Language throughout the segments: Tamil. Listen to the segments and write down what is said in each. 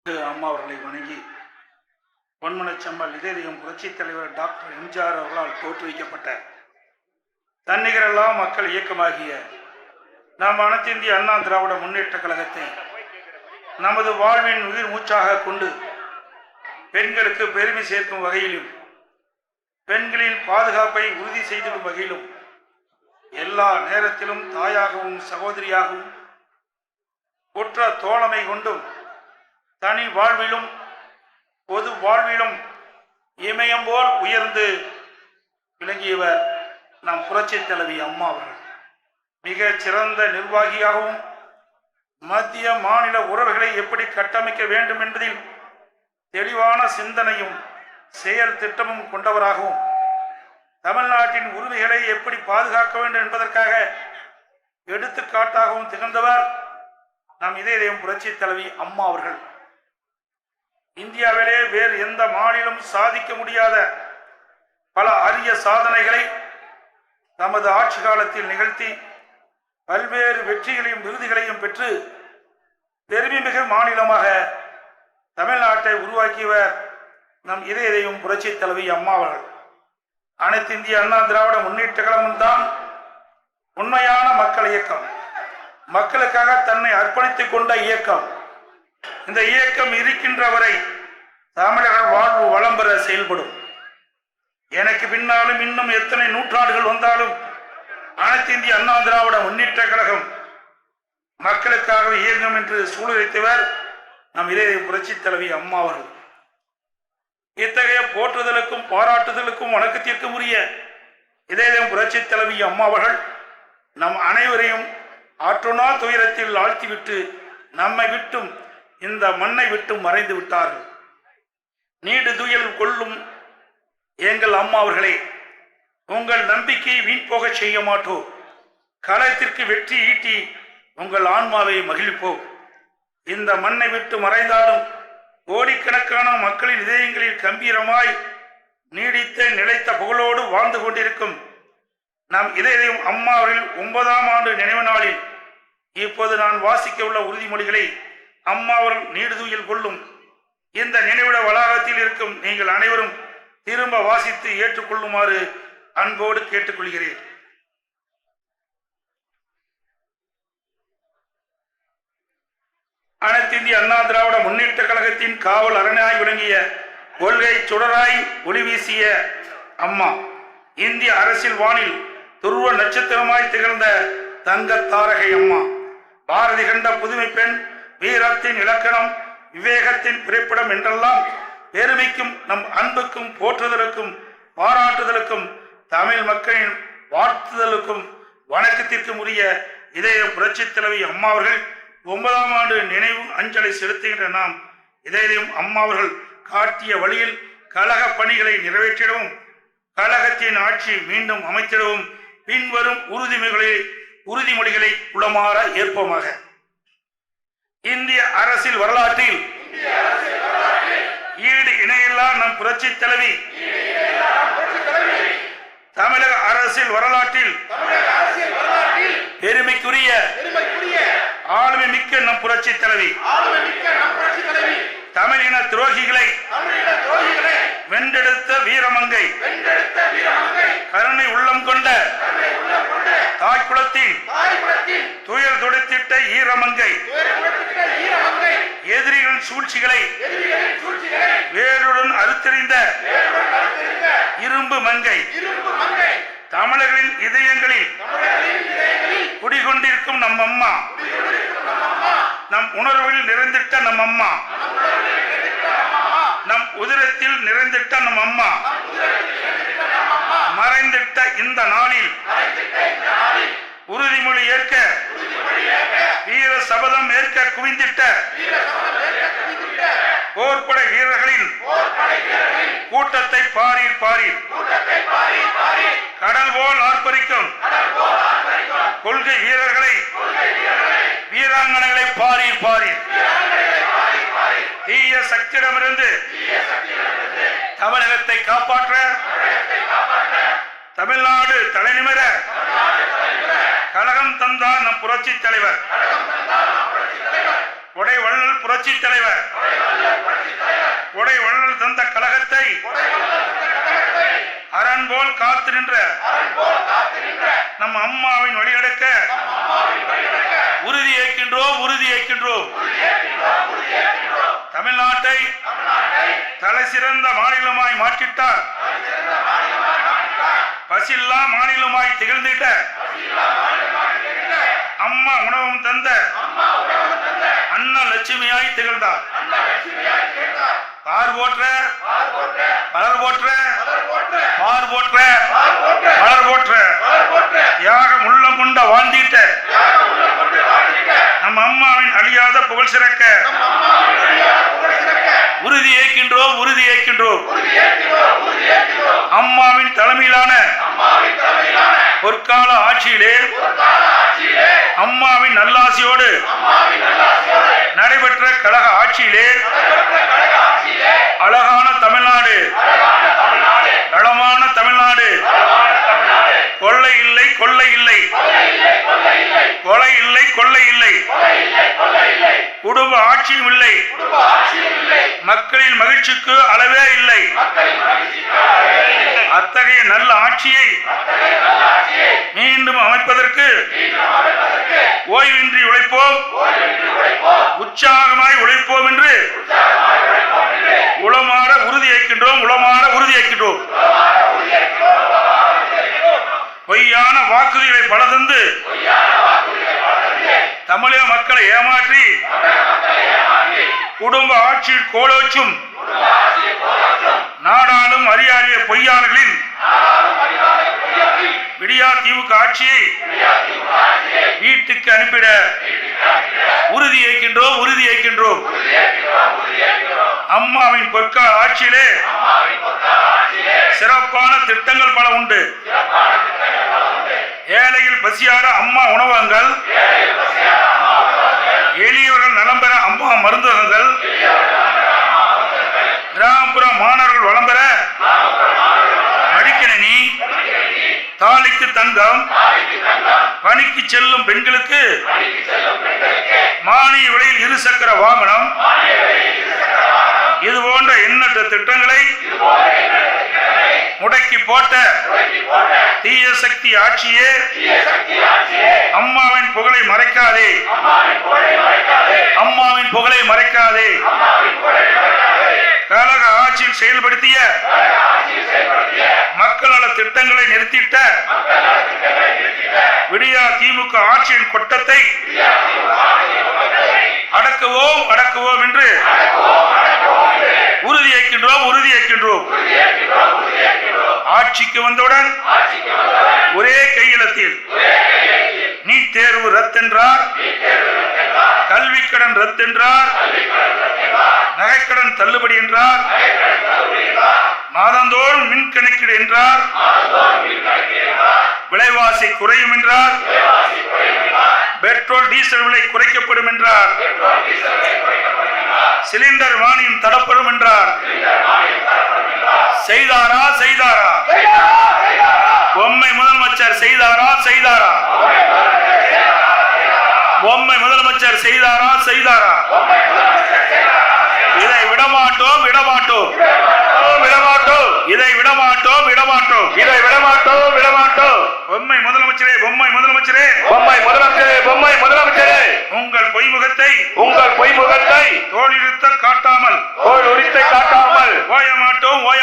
அம்மா அவர்களை வணங்கி பொன்மனச்செம்மல் இதயம் புரட்சித் தலைவர் டாக்டர் எம்ஜிஆர் அவர்களால் தோற்றுவிக்கப்பட்ட தன்னிகரெல்லா மக்கள் இயக்கமாகிய நாம் அனைத்து இந்திய அண்ணா திராவிட முன்னேற்ற கழகத்தை நமது வாழ்வின் உயிர் மூச்சாக கொண்டு பெண்களுக்கு பெருமை சேர்க்கும் வகையிலும் பெண்களின் பாதுகாப்பை உறுதி செய்திடும் வகையிலும் எல்லா நேரத்திலும் தாயாகவும் சகோதரியாகவும் ஒற்ற தோழமை கொண்டும் தனி வாழ்விலும் பொது வாழ்விலும் இமயம் போல் உயர்ந்து விளங்கியவர் நம் புரட்சித் தலைவி அம்மா அவர்கள். மிக சிறந்த நிர்வாகியாகவும் மத்திய மாநில உறவுகளை எப்படி கட்டமைக்க வேண்டும் என்பதில் தெளிவான சிந்தனையும் செயல் திட்டமும் கொண்டவராகவும் தமிழ்நாட்டின் உரிமைகளை எப்படி பாதுகாக்க வேண்டும் என்பதற்காக எடுத்துக்காட்டாகவும் திகழ்ந்தவர் நம் இதயம் புரட்சித் தலைவி அம்மா அவர்கள். இந்தியாவிலே வேறு எந்த மாநிலம் சாதிக்க முடியாத பல அரிய சாதனைகளை தமது ஆட்சி காலத்தில் நிகழ்த்தி பல்வேறு வெற்றிகளையும் விருதுகளையும் பெற்று பெருமைமிகு மாநிலமாக தமிழ்நாட்டை உருவாக்கியவர் நம் இதயம் புரட்சித் தலைவி அம்மா அவர்கள். அனைத்து இந்திய அண்ணா திராவிட முன்னேற்ற கழகம் தான் உண்மையான மக்கள் இயக்கம், மக்களுக்காக தன்னை அர்ப்பணித்துக் கொண்ட இயக்கம். இந்த இயக்கம் இருக்கின்ற வரை தமிழர்கள் வாழ்வு வளம் பெற செயல்படும். எனக்கு பின்னாலும் இன்னும் எத்தனை நூற்றாண்டுகள் வந்தாலும் அனைத்து இந்திய அண்ணா திராவிட முன்னேற்ற கழகம் மக்களுக்காக இயங்கும் என்று சூழ்நிலைத்தவர் நம் இதயம் புரட்சித் தலைவி அம்மா அவர்கள். இத்தகைய போற்றுதலுக்கும் பாராட்டுதலுக்கும் வணக்கத்திற்கும் உரிய இதயம் புரட்சித் தலைவி அம்மா அவர்கள் நம் அனைவரையும் ஆற்றுணா துயரத்தில் ஆழ்த்திவிட்டு நம்மை விட்டும் இந்த மண்ணை விட்டும் மறைந்து விட்டார்கள். நீடு துயில் கொள்ளும் எங்கள் அம்மா அவர்களே, உங்கள் நம்பிக்கையை வீண் போக செய்ய மாட்டோம். களத்திற்கு வெற்றி ஈட்டி உங்கள் ஆன்மாவை மகிழ்ப்போம். இந்த மண்ணை விட்டு மறைந்தாலும் கோடிக்கணக்கான மக்களின் இதயங்களில் கம்பீரமாய் நீடித்த நிலைத்த புகழோடு வாழ்ந்து கொண்டிருக்கும் நம் இதயம் அம்மா அவர்கள் 9ஆம் ஆண்டு நினைவு நாளில் இப்போது நான் வாசிக்க உள்ள உறுதிமொழிகளை அம்மா அவர்கள் நீடுதுயில் கொள்ளும் இந்த நினைவிட வளாகத்தில் இருக்கும் நீங்கள் அனைவரும் திரும்ப வாசித்து ஏற்றுக்கொள்ளுமாறு அன்போடு கேட்டுக்கொள்கிறேன். அனைத்து இந்திய அண்ணா திராவிட முன்னேற்ற கழகத்தின் காவல் அரணாய் விளங்கிய கொள்கை சுடராய் ஒளி வீசிய அம்மா, இந்திய அரசியல் வானில் துருவ நட்சத்திரமாய் திகழ்ந்த தங்க தாரகை அம்மா, பாரதி கண்ட புதுமை பெண், வீரத்தின் இலக்கணம், விவேகத்தின் பிறப்பிடம் என்றெல்லாம் பெருமைக்கும் நம் அன்புக்கும் போற்றுதலுக்கும் பாராட்டுதலுக்கும் தமிழ் மக்களின் வாழ்த்துதலுக்கும் வணக்கத்திற்கும் உரிய இதயம் புரட்சித் தலைவி அம்மா அவர்கள் 9ஆம் ஆண்டு நினைவு அஞ்சலி செலுத்துகின்ற நாம் இதயம் அம்மா அவர்கள் காட்டிய வழியில் கழக பணிகளை நிறைவேற்றிடவும் கழகத்தின் ஆட்சி மீண்டும் அமைத்திடவும் பின்வரும் உறுதிமொழிகளை உளமாற ஏற்போமாக. இந்திய அரசியல் வரலாற்றில் ஈடு இணையில்லா நம் புரட்சித் தலைவி, தமிழக அரசியல் வரலாற்றில் பெருமைக்குரிய ஆளுமை மிக்க நம் புரட்சித் தலைவி, தமிழின துரோகிகளை வென்றெடுத்த வீரமங்கை, கருணை உள்ளம் கொண்ட தாய்க்குளத்தின் துயர் துடைத்திட்ட ஈரமங்கை, எதிரிகளின் சூழ்ச்சிகளை வேருடன் அறுத்தெறிந்த இரும்பு மங்கை, தமிழர்களின் இதயங்களில் குடிகொண்டிருக்கும் நம் அம்மா, நம் உணர்வில் நிறைந்திட்ட நம் அம்மா, நம் உதிரத்தில் நிறைந்திட்ட நம் அம்மா, மறைந்திட்ட இந்த நாளில் உறுதிமொழி ஏற்க வீர சபதம் ஏற்க குவிந்திட்ட போர்ப்படை வீரர்களின் கூட்டத்தை பாரீர் பாரீர், கடல் போல் ஆர்ப்பரிக்கும் கொள்கை வீரர்களை வீராங்கனைகளை பாரீர் பாரீர், தீய சக்தியிடமிருந்து தமிழகத்தை காப்பாற்ற தமிழ்நாடு தலைநிமிர கழகம் தந்தார் நம் புரட்சித் தலைவர். கொடை வள்ளல் புரட்சி தலைவர் கொடை வள்ளல் தந்த கழகத்தை அரண் போல் காத்து நின்ற நம் அம்மாவின் வழியடக்க உறுதி ஏற்கின்றோம். தமிழ்நாட்டை தலை சிறந்த மாநிலமாய் மாற்றிட்டார். பசில்லா மாநிலமாய் திகழ்ந்திட்ட அம்மா உணவும் தந்த அண்ணா லட்சுமியாய் திகழ்ந்தார். பார் போற்ற பலர் போற்ற பார் போற்ற பலர் போற்ற தியாகம் உள்ளம் கொண்ட வாழ்ந்திட்ட நம் அம்மாவின் அழியாத புகழ் சிறக்க உறுதி ஏற்கின்றோம். அம்மாவின் தலைமையிலான பொற்கால ஆட்சியிலே அம்மாவின் நல்லாசியோடு நடைபெற்ற கழக ஆட்சியிலே அழகான தமிழ்நாடு, நலமான தமிழ்நாடு, கொள்ளை இல்லை, கொள்ளை இல்லை, கொலை இல்லை, கொள்ளை இல்லை, குடும்ப ஆட்சியும் இல்லை, மக்களின் மகிழ்ச்சிக்கு அளவே இல்லை. அத்தகைய நல்ல ஆட்சியை மீண்டும் அமைப்பதற்கு ஓய்வின்றி உழைப்போம், உற்சாகமாய் உழைப்போம் என்று உளமாற உறுதி ஏற்கின்றோம். பொய்யான வாக்குறுதிகளை பல தந்து தமிழக மக்களை ஏமாற்றி குடும்ப ஆட்சியில் கோலோச்சும் நாடாளும் அறியாறிய பொய்யாளர்களின் விடியா திமுக ஆட்சியை வீட்டுக்கு அனுப்பிட உறுதி ஏற்கின்றோம். அம்மாவின் பொற்கால ஆட்சியிலே சிறப்பான திட்டங்கள் பல உண்டு. ஏழையில் பசியார அம்மா உணவகங்கள், எளியவர்கள் நலம் பெற அம்மா மருந்தகங்கள், கிராமப்புற மாணவர்கள் வளம் பெற மடிக்கணினி, தாலிக்கு தங்கம், பணிக்கு செல்லும் பெண்களுக்கு மானிய விலையில் இருசக்கர வாகனம், இது போன்ற எண்ணற்ற திட்டங்களை முடக்கி போட்ட தீய சக்தி ஆட்சியே அம்மாவின் புகழை மறைக்காதே, அம்மாவின் புகழை மறைக்காதே. கழக ஆட்சியில் செயல்படுத்திய மக்கள் நல திட்டங்களை நிறுத்திட்ட விடியா திமுக ஆட்சியின் கொட்டத்தை அடக்குவோம் என்று உறுதி ஏற்கின்றோம். ஆட்சிக்கு வந்தவுடன் ஒரே கையெழுத்தில் நீட் தேர்வு ரத்தென்றார், கல்வி கடன் ரத்தென்றார், நகைக்கடன் தள்ளுபடி என்றார், மாதந்தோறும் மின் கணக்கீடு என்றார், விலைவாசி குறையும் என்றார், பெட்ரோல் டீசல் விலை குறைக்கப்படும் என்றார், சிலிண்டர் மானியம் தடப்படும் என்றார். செய்தாரா? பொம்மை முதலமைச்சர் செய்தாரா? பொம்மை முதலமைச்சர் செய்தாரா? இதை விடமாட்டோம். இதை விடமாட்டோம். பொம்மை முதலமைச்சரே, உங்கள் பொய்முகத்தை தோலுரித்த காட்டாமல் ஓய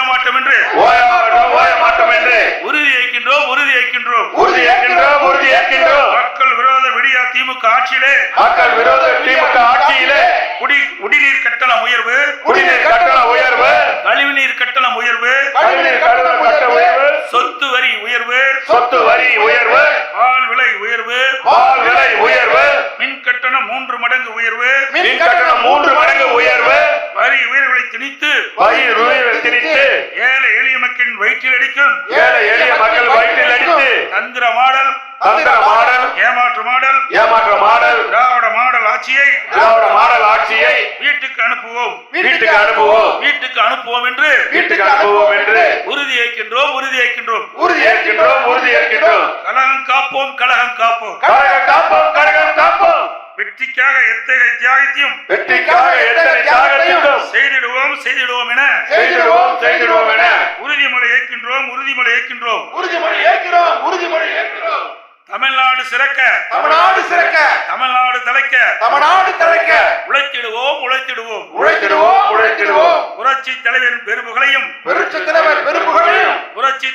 மாட்டோம் என்று உறுதி ஏற்கின்றோம். மக்கள் விரோத விடியா திமுக ஆட்சியிலே குடிநீர் கட்டணம் உயர்வு, கழிவுநீர் கட்டணம் உயர்வு, சொத்து வரி உயர்வு, பால் விலை உயர்வு, மின் கட்டணம் 3 மடங்கு உயர்வு, வரி உயர்வுகளை திணித்து ஏழை எளிய மக்களின் வயிற்றில் அடிக்கும் தந்திர மாடல், ஏமாற்று மாடல், திராவிட மாடல் ஆட்சியை வீட்டுக்கு அனுப்புவோம் என்று உறுதி ஏற்கின்றோம். கழகம் காப்போம். வெற்றிக்காக எத்தகைய தியாகத்தையும் செய்திடுவோம் என உறுதிமொழி ஏற்கின்றோம். தமிழ்நாடு சிறக்க, தமிழ்நாடு தலைக்க உழைத்திடுவோம். புரட்சி தலைவரின் பெரும்புகளையும், புரட்சி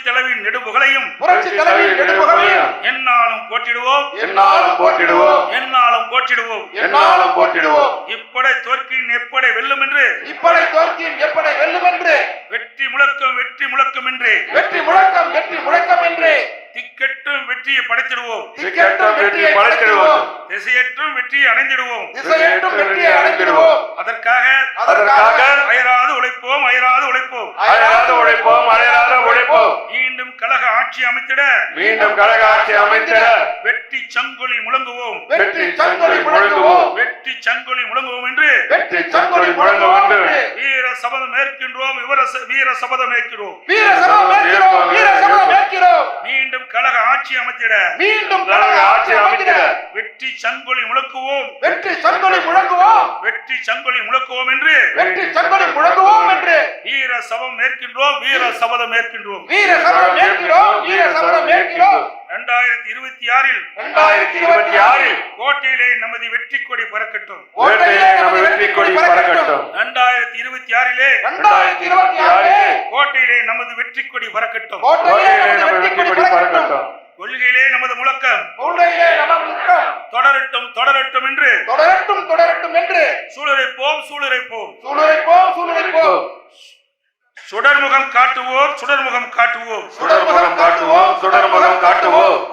தலைவின் நெடும்புகளையும் எந்நாளும் போற்றிடுவோம். இப்படை தோற்கின் எப்படை வெல்லும் என்று வெற்றி முழக்கம் என்று திக்கெட்டும் வெற்றியை படைத்திடுவோம். திசையற்றும் வெற்றியை அடைந்திடுவோம். அதற்காக அயராது உழைப்போம். மீண்டும் கழக ஆட்சி அமைத்திட வெற்றி சங்கொலி முழங்குவோம் என்று வீர சபதம் ஏற்கின்றோம். மீண்டும் கழக ஆட்சி அமைத்திட வெற்றி சங்கொலி முழக்குவோம் என்று வீர சபதம் ஏற்கின்றோம். 2026 கோட்டையிலே நமது வெற்றி கொடி பறக்கட்டும். 2026 கோட்டையிலே நமது வெற்றி கொடி பறக்கட்டும். கொள்கையிலே நமது முழக்கம் தொடரட்டும் என்று சூளுரைப்போம். சுடர்முகம் காட்டுவோம்.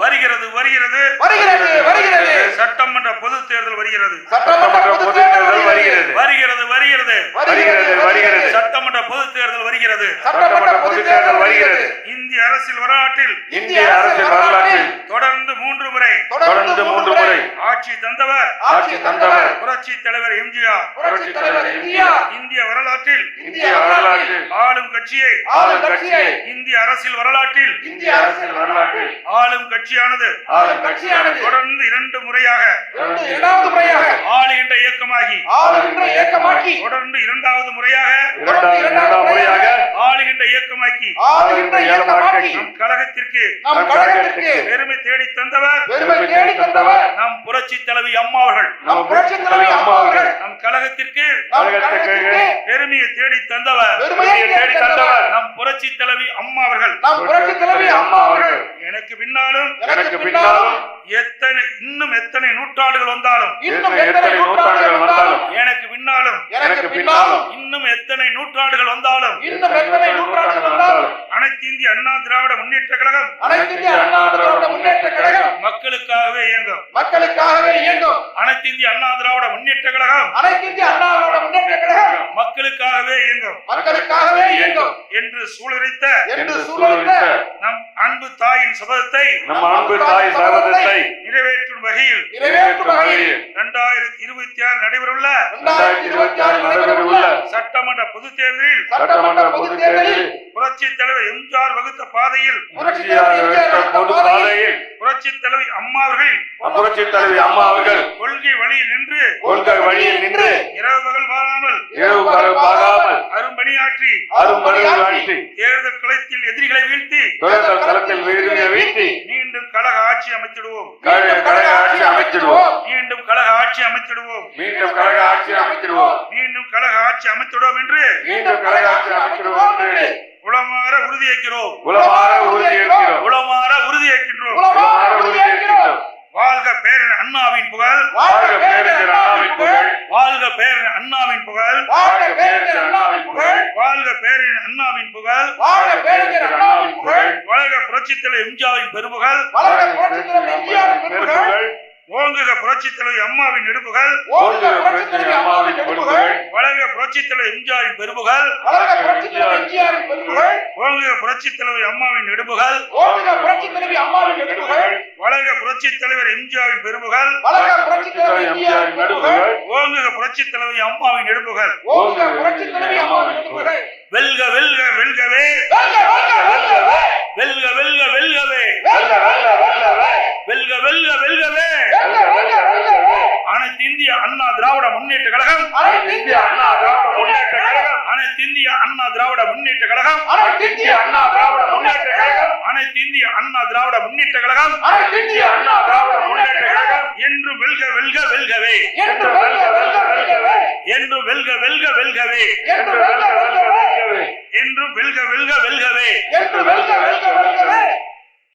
வருகிறது சட்டமன்ற பொது தேர்தல் வருகிறது. சட்டமன்ற பொது தேர்தல் வருகிறது. இந்திய அரசியல் வரலாற்றில் தொடர்ந்து 3 முறை ஆட்சி தந்தவர் புரட்சி தலைவர் எம்ஜிஆர். இந்திய வரலாற்றில் ஆளும் கட்சியை இந்திய அரசியல் வரலாற்றில் ஆளும் கட்சியானது தொடர்ந்து 2 முறையாக ஆளுகின்ற இயக்கமாகி தொடர்ந்து 2வது முறையாக ஆளுகின்ற இயக்கமாக்கி நம் கழகத்திற்கு பெருமை தேடி தந்தவர் நம் புரட்சி தலைவி அம்மா அவர்கள். நம் கழகத்திற்கு பெருமையை தேடி தந்தவர் நம் புரட்சி தலைவி அம்மா அவர்கள். எனக்கு பின்னாலும் எத்தனை நூற்றாண்டுகள் வந்தாலும் எனக்கு பின்னாலும் இன்னும் எத்தனை நூற்றாண்டுகள் வந்தாலும் அனைத்து இந்திய அண்ணா திராவிட முன்னேற்ற கழகம் மக்களுக்காகவே இயங்கும். அனைத்து இந்திய அண்ணா திராவிட முன்னேற்ற கழகம் மக்களுக்காகவே இயங்கும் என்று சூளுரைத்த நம் அன்பு தாயின் சபதத்தை நிறைவேற்றும் வகையில் 2026 நடைபெறவுள்ள சட்டமன்ற பொதுத் தேர்தலில் புரட்சி தலைவர் எம்ஜிஆர் வகுத்த பாதையில் புரட்சி தலைவி அம்மா அவர்கள் கொள்கை வழியில் நின்று இரவு பகல் பாராமல் அரும்பணியாற்றி தேர்தல் களத்தில் எதிரிகளை வீழ்த்தி மீண்டும் கழக ஆட்சி அமைத்திடுவோம். என்று உளமாற உறுதியேற்கிறோம். வாழ்க பேரறிஞர் அண்ணாவின் புகழ். வாழ்க பேரறிஞர் அண்ணாவின் புகழ். வாழ்க புரட்சித் தலைவர் எம்ஜிஆரின் பெரும்புகழ். ஓங்குக புரட்சித் தலைவி அம்மாவின் நெடுப்புகள். வளர்க புரட்சித் தலைவர் எம்ஜிஆரின் பெரும்புகள். ஓங்குக புரட்சித் தலைவி அம்மாவின் நெடுப்புகள். வளர்க புரட்சித் தலைவர் எம்ஜிஆரின் பெரும்புகள். ஓங்குக புரட்சித் தலைவி அம்மாவின் நெடுப்புகள். வெல்க வெல்கவே வெல்கவே அனைத்து இந்திய அண்ணா திராவிட முன்னேற்ற கழகம், அனைத்து இந்திய அண்ணா திராவிட முன்னேற்ற கழகம், அனைத்து இந்திய அண்ணா திராவிட முன்னேற்ற கழகம், அனைத்து இந்திய அண்ணா திராவிட முன்னேற்ற கழகம், அனைத்து இந்திய அண்ணா திராவிட முன்னேற்ற கழகம், அனைத்து இந்திய அண்ணா திராவிட முன்னேற்ற கழகம் என்று வெல்க வெல்க வெல்கவே, என்று வெல்க வெல்க வெல்கவே, என்று வெல்க வெல்க வெல்கவே, என்று வெல்க வெல்க வெல்கவே, என்று வெல்க வெல்க வெல்கவே, என்று வெல்க வெல்க வெல்கவே.